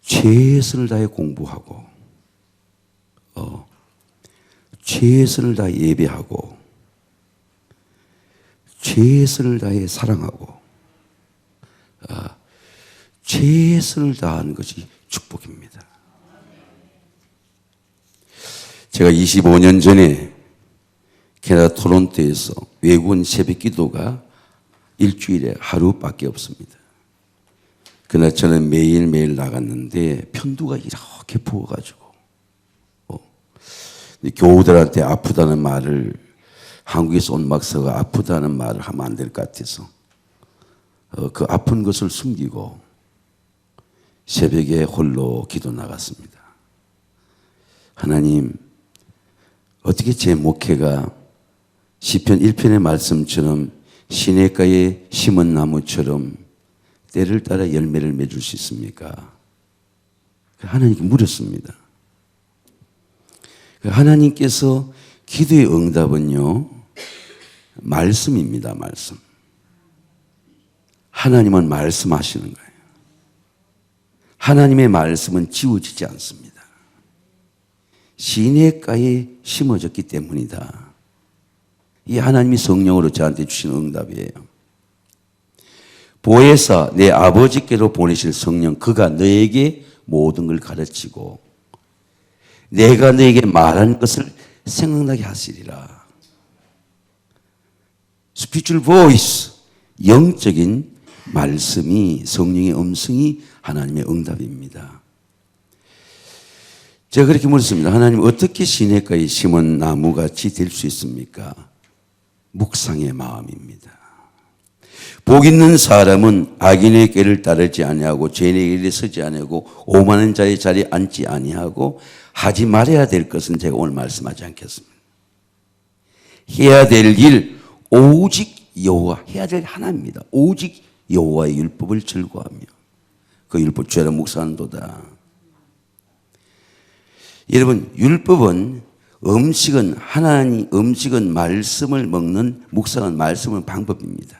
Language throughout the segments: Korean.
최선을 다해 공부하고 최선을 다해 예배하고 최선을 다해 사랑하고 최선을 다하는 것이 축복입니다. 제가 25년 전에 캐나다 토론토에서 외국인 새벽 기도가 일주일에 하루밖에 없습니다. 그날 저는 매일매일 나갔는데 편두가 이렇게 부어가지고 교우들한테 아프다는 말을, 한국에서 온 목사가 아프다는 말을 하면 안 될 것 같아서 그 아픈 것을 숨기고 새벽에 홀로 기도 나갔습니다. 하나님, 어떻게 제 목회가 시편 1편의 말씀처럼 시냇가에 심은 나무처럼 때를 따라 열매를 맺을 수 있습니까? 하나님께 물었습니다. 하나님께서 기도의 응답은요, 말씀입니다. 말씀. 하나님은 말씀하시는 거예요. 하나님의 말씀은 지워지지 않습니다. 시냇가에 심어졌기 때문이다. 이 하나님이 성령으로 저한테 주신 응답이에요. 보혜사, 내 아버지께로 보내실 성령, 그가 너에게 모든 걸 가르치고 내가 너에게 말한 것을 생각나게 하시리라. Spiritual voice, 영적인 말씀이, 성령의 음성이 하나님의 응답입니다. 제가 그렇게 물었습니다. 하나님, 어떻게 시냇가에 심은 나무같이 될 수 있습니까? 묵상의 마음입니다. 복 있는 사람은 악인의 길을 따르지 아니하고 죄인의 길에 서지 아니하고 오만한 자의 자리에 앉지 아니하고 하지 말아야 될 것은 제가 오늘 말씀하지 않겠습니다. 해야 될 일 오직 여호와, 해야 될 하나입니다. 오직 여호와의 율법을 즐거워하며 그 율법 죄라 묵상한도다. 여러분, 율법은 음식은 말씀을 먹는, 묵상은 말씀은 방법입니다.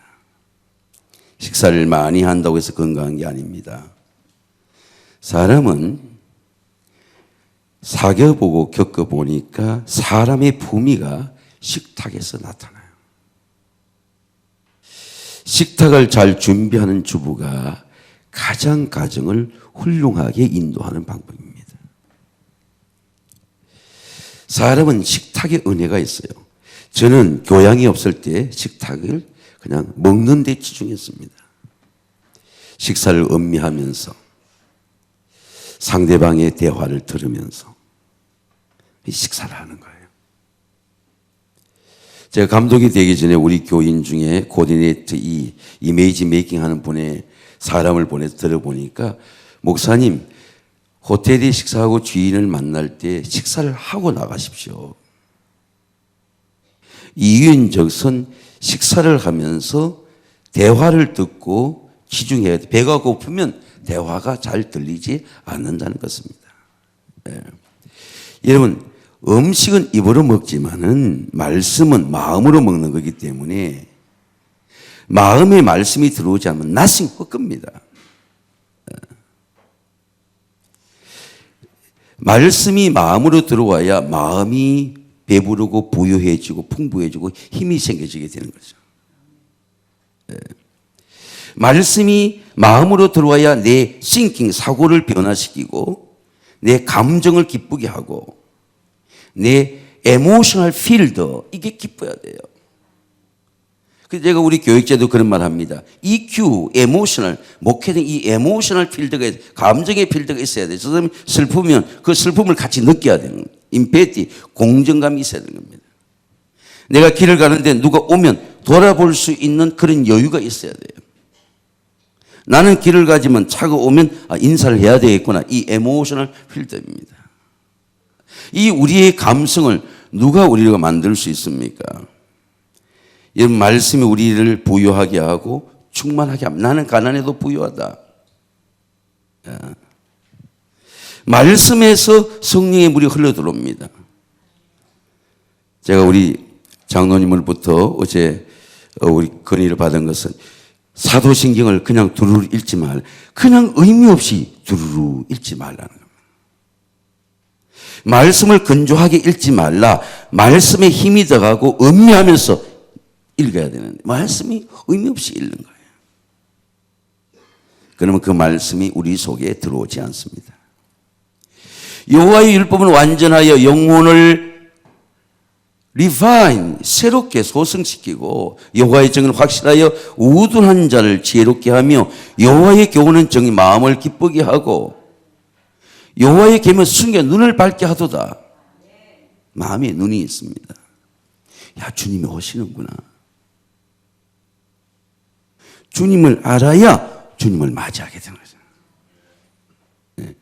식사를 많이 한다고 해서 건강한 게 아닙니다. 사람은 사귀어보고 겪어보니까 사람의 품위가 식탁에서 나타나요. 식탁을 잘 준비하는 주부가 가장 가정을 훌륭하게 인도하는 방법입니다. 사람은 식탁에 은혜가 있어요. 저는 교양이 없을 때 식탁을 그냥 먹는 데 치중했습니다. 식사를 음미하면서 상대방의 대화를 들으면서 식사를 하는 거예요. 제가 감독이 되기 전에 우리 교인 중에 코디네이터 이미지 메이킹 하는 분의 사람을 보내서 들어보니까, 목사님, 호텔에 식사하고 주인을 만날 때 식사를 하고 나가십시오. 이윤적선 식사를 하면서 대화를 듣고 치중해야 돼. 배가 고프면 대화가 잘 들리지 않는다는 것입니다. 네. 여러분, 음식은 입으로 먹지만은 말씀은 마음으로 먹는 거기 때문에 마음에 말씀이 들어오지 않으면 nothing 헛겁니다. 말씀이 마음으로 들어와야 마음이 배부르고 부유해지고 풍부해지고 힘이 생겨지게 되는 거죠. 말씀이 마음으로 들어와야 내 thinking, 사고를 변화시키고 내 감정을 기쁘게 하고 내 emotional field, 이게 기뻐야 돼요. 그래서 제가 우리 교육자도 그런 말 합니다. EQ, emotional, 목회는 이 emotional field가, 감정의 필드가 있어야 돼요. 저 사람이 슬프면 그 슬픔을 같이 느껴야 되는 거예요. 임패티, 공정감이 있어야 되는 겁니다. 내가 길을 가는데 누가 오면 돌아볼 수 있는 그런 여유가 있어야 돼요. 나는 길을 가지만 차가 오면 인사를 해야 되겠구나. 이 emotional 필드입니다. 이 우리의 감성을 누가 우리가 만들 수 있습니까? 이 말씀이 우리를 부유하게 하고 충만하게 합니다. 나는 가난해도 부유하다. 말씀에서 성령의 물이 흘러 들어옵니다. 제가 우리 장로님으로부터 어제 우리 건의를 받은 것은 사도신경을 그냥 두루루 읽지 말, 그냥 의미 없이 두루루 읽지 말라는 겁니다. 말씀을 건조하게 읽지 말라. 말씀에 힘이 들어가고 음미하면서 읽어야 되는데 말씀이 의미 없이 읽는 거예요. 그러면 그 말씀이 우리 속에 들어오지 않습니다. 여호와의 율법은 완전하여 영혼을 refine, 새롭게 소성시키고 여호와의 정은 확실하여 우둔한 자를 지혜롭게 하며 여호와의 교훈은 정의 마음을 기쁘게 하고 여호와의 계명은 순간 눈을 밝게 하도다. 마음에 눈이 있습니다. 야, 주님이 오시는구나. 주님을 알아야 주님을 맞이하게 되는 거죠. 네.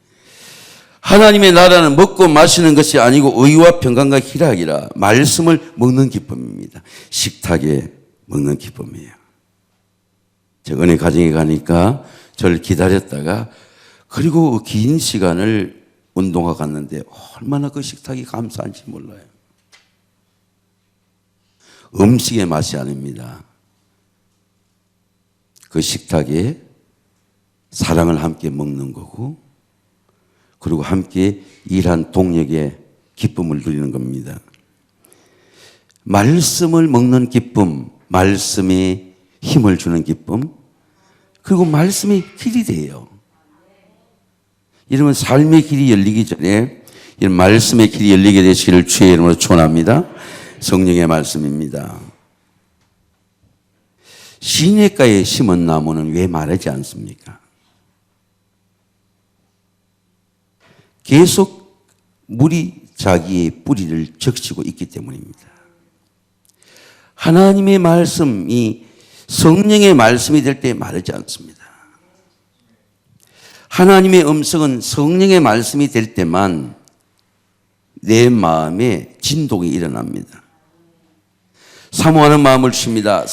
하나님의 나라는 먹고 마시는 것이 아니고 의와 평강과 희락이라. 말씀을 먹는 기쁨입니다. 식탁에 먹는 기쁨이에요. 제가 은혜 가정에 가니까 저를 기다렸다가 그리고 긴 시간을 운동화 갔는데 얼마나 그 식탁이 감사한지 몰라요. 음식의 맛이 아닙니다. 그 식탁에 사랑을 함께 먹는 거고 그리고 함께 일한 동력의 기쁨을 누리는 겁니다. 말씀을 먹는 기쁨, 말씀에 힘을 주는 기쁨, 그리고 말씀의 길이 돼요. 이러면 삶의 길이 열리기 전에 이런 말씀의 길이 열리게 되시기를 주의 이름으로 축원합니다. 성령의 말씀입니다. 시냇가에 심은 나무는 왜 마르지 않습니까? 계속 물이 자기의 뿌리를 적시고 있기 때문입니다. 하나님의 말씀이 성령의 말씀이 될 때 마르지 않습니다. 하나님의 음성은 성령의 말씀이 될 때만 내 마음에 진동이 일어납니다. 사모하는 마음을 주십니다.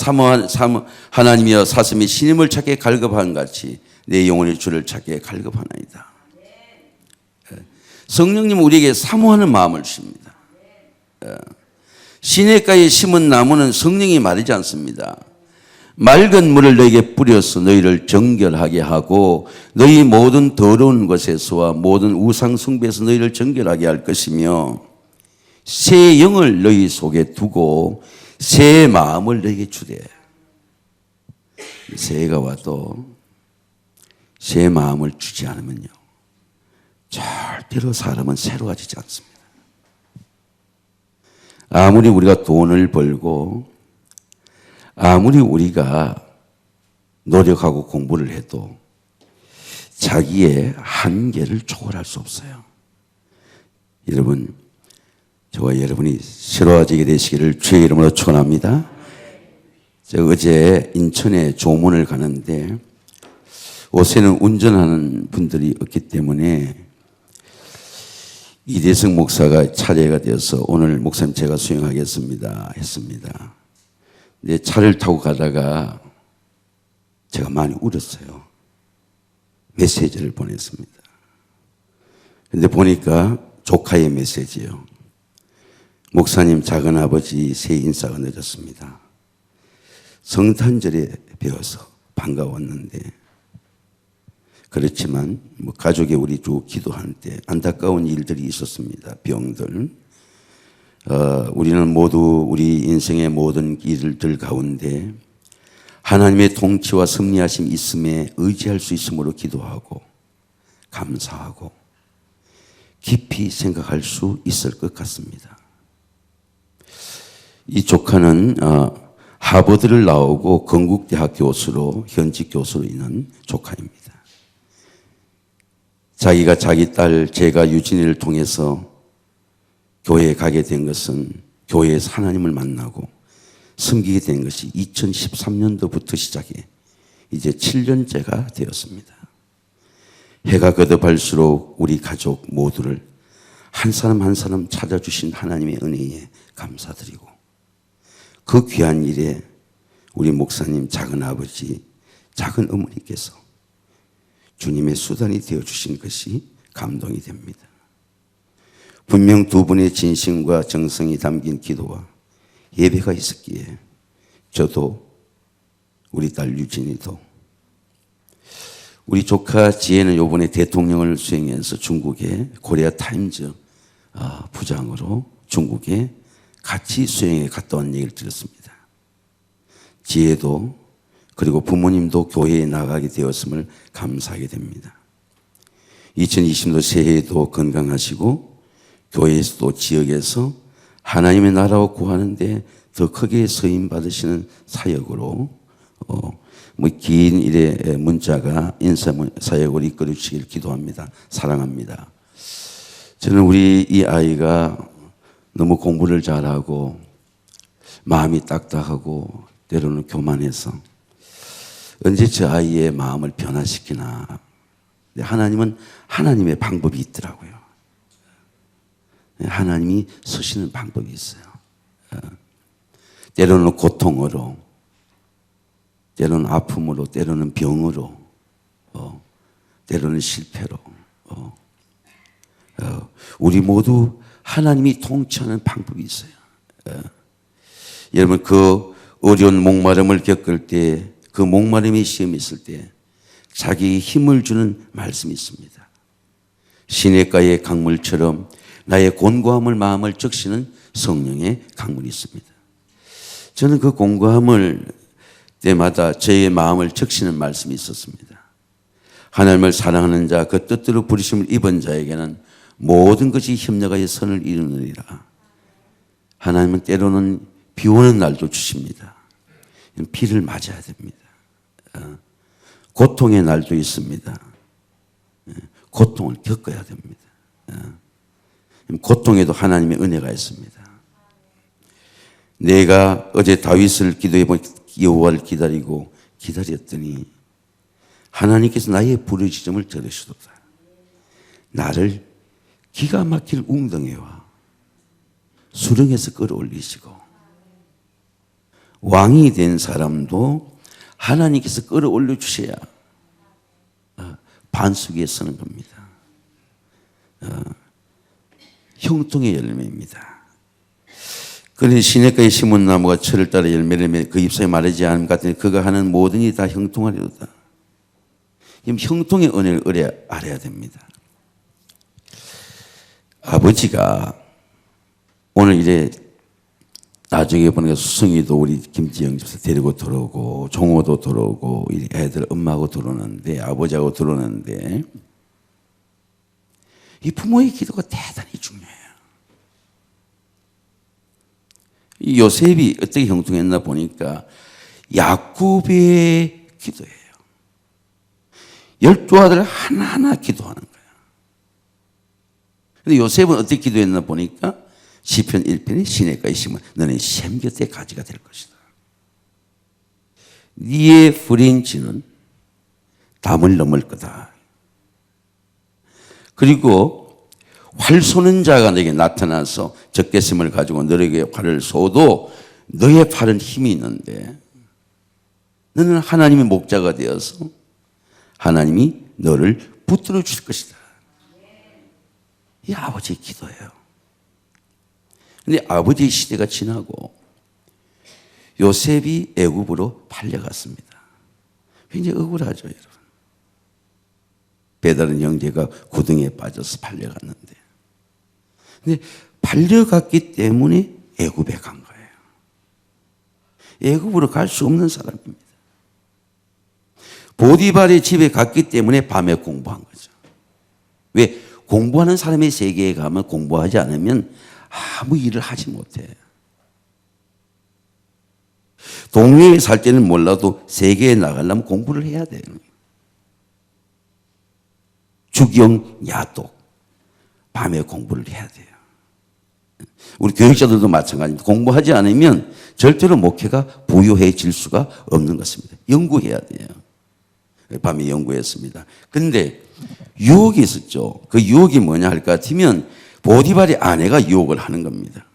하나님이여 사슴이 신임을 찾게 갈급한 같이 내 영혼의 주를 찾게 갈급하나이다. 성령님은 우리에게 사모하는 마음을 주십니다. 시냇가에 심은 나무는 성령이 마르지 않습니다. 맑은 물을 너에게 뿌려서 너희를 정결하게 하고 너희 모든 더러운 것에서와 모든 우상 숭배에서 너희를 정결하게 할 것이며 새 영을 너희 속에 두고 새 마음을 너에게 주되. 새해가 와도 새 마음을 주지 않으면요 절대로 사람은 새로워지지 않습니다. 아무리 우리가 돈을 벌고 아무리 우리가 노력하고 공부를 해도 자기의 한계를 초월할 수 없어요. 여러분, 저와 여러분이 새로워지게 되시기를 주의 이름으로 축원합니다. 제가 어제 인천에 조문을 가는데 옷에는 운전하는 분들이 없기 때문에 이대성 목사가 차례가 되어서 오늘 목사님 제가 수행하겠습니다 했습니다. 근데 차를 타고 가다가 제가 많이 울었어요. 메시지를 보냈습니다. 근데 보니까 조카의 메시지예요. 목사님 작은아버지 새 인사가 늦었습니다. 성탄절에 배워서 반가웠는데 그렇지만 가족이 우리 쭉 기도할 때 안타까운 일들이 있었습니다. 병들. 우리는 모두 우리 인생의 모든 일들 가운데 하나님의 통치와 섭리하심 있음에 의지할 수 있음으로 기도하고 감사하고 깊이 생각할 수 있을 것 같습니다. 이 조카는 하버드를 나오고 건국대학 교수로 현직 교수로 있는 조카입니다. 자기가 자기 딸 제가 유진이를 통해서 교회에 가게 된 것은 교회에서 하나님을 만나고 섬기게 된 것이 2013년도부터 시작해 이제 7년째가 되었습니다. 해가 거듭할수록 우리 가족 모두를 한 사람 한 사람 찾아주신 하나님의 은혜에 감사드리고 그 귀한 일에 우리 목사님 작은아버지 작은 어머니께서 주님의 수단이 되어주신 것이 감동이 됩니다. 분명 두 분의 진심과 정성이 담긴 기도와 예배가 있었기에 저도 우리 딸 유진이도. 우리 조카 지혜는 요번에 대통령을 수행해서 중국의 코리아 타임즈 부장으로 중국에 같이 수행에 갔다 온 얘기를 들었습니다. 지혜도 그리고 부모님도 교회에 나가게 되었음을 감사하게 됩니다. 2020년 새해에도 건강하시고 교회에서도 지역에서 하나님의 나라を구하는데 더 크게 서임 받으시는 사역으로 긴 일의 문자가 인사 사역으로 이끌어 주시길 기도합니다. 사랑합니다. 저는 우리 이 아이가 너무 공부를 잘하고 마음이 딱딱하고 때로는 교만해서 언제 저 아이의 마음을 변화시키나. 하나님은 하나님의 방법이 있더라고요. 하나님이 쓰시는 방법이 있어요. 때로는 고통으로, 때로는 아픔으로, 때로는 병으로, 때로는 실패로. 우리 모두 하나님이 통치하는 방법이 있어요. 여러분 그 어려운 목마름을 겪을 때, 그 목마름의 시험이 있을 때 자기 힘을 주는 말씀이 있습니다. 시냇가의 강물처럼 나의 곤고함을 마음을 적시는 성령의 강물이 있습니다. 저는 그 곤고함을 때마다 저의 마음을 적시는 말씀이 있었습니다. 하나님을 사랑하는 자, 그 뜻대로 부르심을 입은 자에게는 모든 것이 협력하여 선을 이루느니라. 하나님은 때로는 비 오는 날도 주십니다. 비를 맞아야 됩니다. 고통의 날도 있습니다. 고통을 겪어야 됩니다. 고통에도 하나님의 은혜가 있습니다. 내가 어제 다윗을 기도해 본 여호와를 기다렸더니 하나님께서 나의 부르짖음을 들으시도다. 나를 기가 막힐 웅덩이와 수렁에서 끌어올리시고, 왕이 된 사람도 하나님께서 끌어올려 주셔야 반석 위에 서는 겁니다. 형통의 열매입니다. 그런데 시냇가에 심은 나무가 철을 따라 열매를 맺어 그 잎사에 마르지 않음 같으니 그가 하는 모든 일이 다 형통하리로다. 형통의 은혜를 알아야 됩니다. 아버지가 오늘 이제 나중에 보니까 수성이도 우리 김지영 집사 데리고 들어오고 종호도 들어오고 이 애들 엄마하고 들어오는데, 아버지하고 들어오는데, 이 부모의 기도가 대단히 중요해요. 이 요셉이 어떻게 형통했나 보니까 야곱의 기도예요. 12아들 하나하나 기도하는 거예요. 근데 요셉은 어떻게 기도했나 보니까 시편 1편에 시냇가에 심은 너는 샘 곁에 가지가 될 것이다. 네의 브랜치는 담을 넘을 거다. 그리고 활 쏘는 자가 너에게 나타나서 적개심을 가지고 너에게 활을 쏘도 너의 팔은 힘이 있는데 너는 하나님의 목자가 되어서 하나님이 너를 붙들어 주실 것이다. 이 아버지의 기도예요. 그런데 아버지의 시대가 지나고 요셉이 애굽으로 팔려갔습니다. 굉장히 억울하죠, 여러분. 배다른 형제가 구덩이에 빠져서 팔려갔는데, 근데 팔려갔기 때문에 애굽에 간 거예요. 애굽으로 갈 수 없는 사람입니다. 보디발의 집에 갔기 때문에 밤에 공부한 거죠. 왜? 공부하는 사람의 세계에 가면 공부하지 않으면 아무 일을 하지 못해요. 동네에 살 때는 몰라도 세계에 나가려면 공부를 해야 돼요. 주경, 야독, 밤에 공부를 해야 돼요. 우리 교육자들도 마찬가지입니다. 공부하지 않으면 절대로 목회가 부유해질 수가 없는 것입니다. 연구해야 돼요. 밤에 연구했습니다. 근데 유혹이 있었죠. 그 유혹이 뭐냐 할 것 같으면 보디발의 아내가 유혹을 하는 겁니다.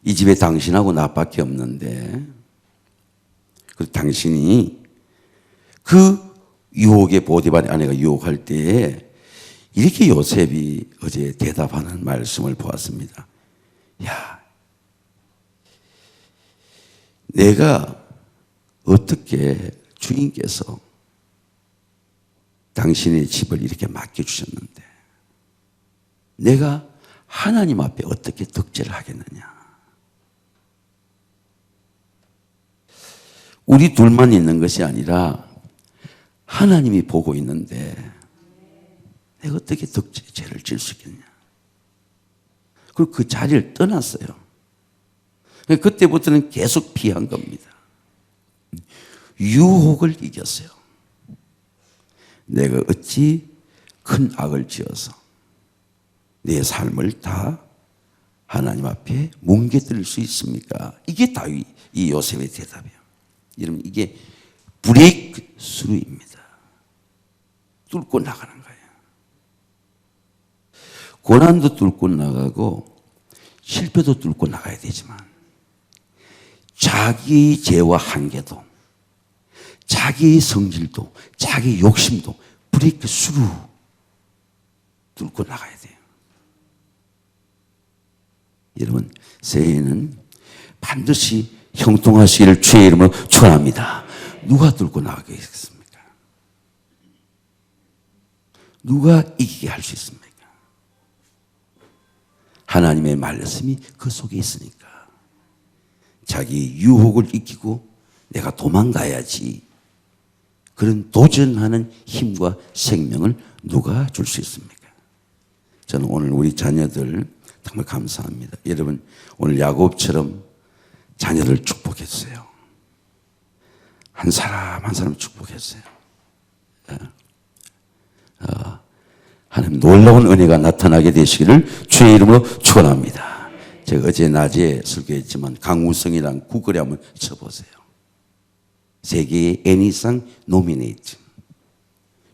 이 집에 당신하고 나밖에 없는데, 그 당신이 그 유혹에 보디발의 아내가 유혹할 때에 이렇게 요셉이 어제 대답하는 말씀을 보았습니다. 야, 내가 어떻게 주인께서 당신의 집을 이렇게 맡겨주셨는데 내가 하나님 앞에 어떻게 덕질을 하겠느냐. 우리 둘만 있는 것이 아니라 하나님이 보고 있는데 내가 어떻게 죄를 지을 수 있겠냐. 그리고 그 자리를 떠났어요. 그때부터는 계속 피한 겁니다. 유혹을 이겼어요. 내가 어찌 큰 악을 지어서 내 삶을 다 하나님 앞에 뭉개뜨릴 수 있습니까? 이게 다윗, 이 요셉의 대답이에요. 여러분, 이게 브레이크 스루입니다. 뚫고 나가는 거예요. 고난도 뚫고 나가고 실패도 뚫고 나가야 되지만 자기의 죄와 한계도, 자기의 성질도, 자기의 욕심도 브레이크 스루 뚫고 나가야 돼요. 여러분, 새해에는 반드시 형통하시기를 주의 이름으로 축원합니다. 누가 뚫고 나가겠습니까? 누가 이기게 할 수 있습니까? 하나님의 말씀이 그 속에 있으니까. 자기 유혹을 이기고 내가 도망가야지. 그런 도전하는 힘과 생명을 누가 줄 수 있습니까? 저는 오늘 우리 자녀들 정말 감사합니다. 여러분, 오늘 야곱처럼 자녀를 축복했어요. 한 사람 한 사람 축복했어요. 하나님 놀라운 은혜가 나타나게 되시기를 주의 이름으로 축원합니다. 제가 어제 낮에 설교했지만 강우성이란 구글에 한번 쳐보세요. 세계의 애니상 노미네이트.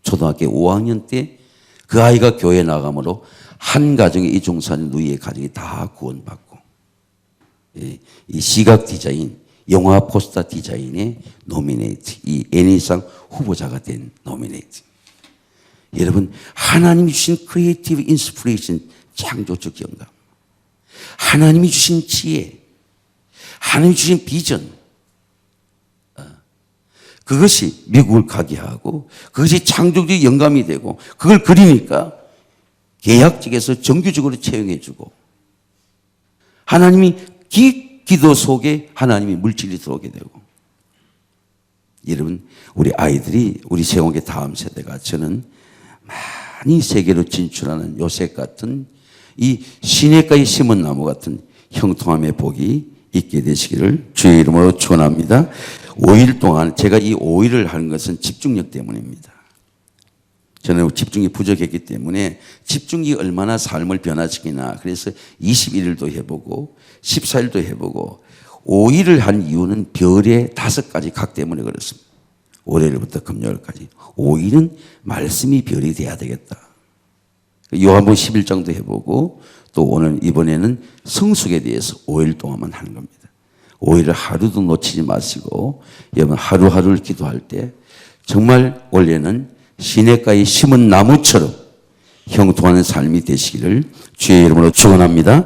초등학교 5학년 때 그 아이가 교회 나가므로 한 가정의 이중산 누이의 가정이 다 구원받고, 이 시각 디자인, 영화 포스터 디자인의 노미네이트, 이 애니상 후보자가 된 노미네이트. 여러분, 하나님이 주신 크리에이티브 인스피레이션, 창조적 영감, 하나님이 주신 지혜, 하나님이 주신 비전, 그것이 미국을 가게 하고 그것이 창조적 영감이 되고 그걸 그리니까 계약직에서 정규직으로 채용해 주고 하나님이 기도 속에 하나님이 물질이 들어오게 되고. 여러분, 우리 아이들이 우리 세공의 다음 세대가 저는 많이 세계로 진출하는 요셉 같은 이 시냇가에 심은 나무 같은 형통함의 복이 있게 되시기를 주의 이름으로 축원합니다. 5일 동안 제가 이 5일을 하는 것은 집중력 때문입니다. 저는 집중이 부족했기 때문에 집중이 얼마나 삶을 변화시키나 그래서 21일도 해보고 14일도 해보고 5일을 한 이유는 별의 5가지 각 때문에 그렇습니다. 월요일부터 금요일까지 5일은 말씀이 별이 돼야 되겠다. 요한복음 11장도 해보고 또 오늘 이번에는 성숙에 대해서 5일 동안만 하는 겁니다. 5일을 하루도 놓치지 마시고 여러분 하루하루를 기도할 때 정말 원래는 시냇가에 심은 나무처럼 형통하는 삶이 되시기를 주의 이름으로 축원합니다.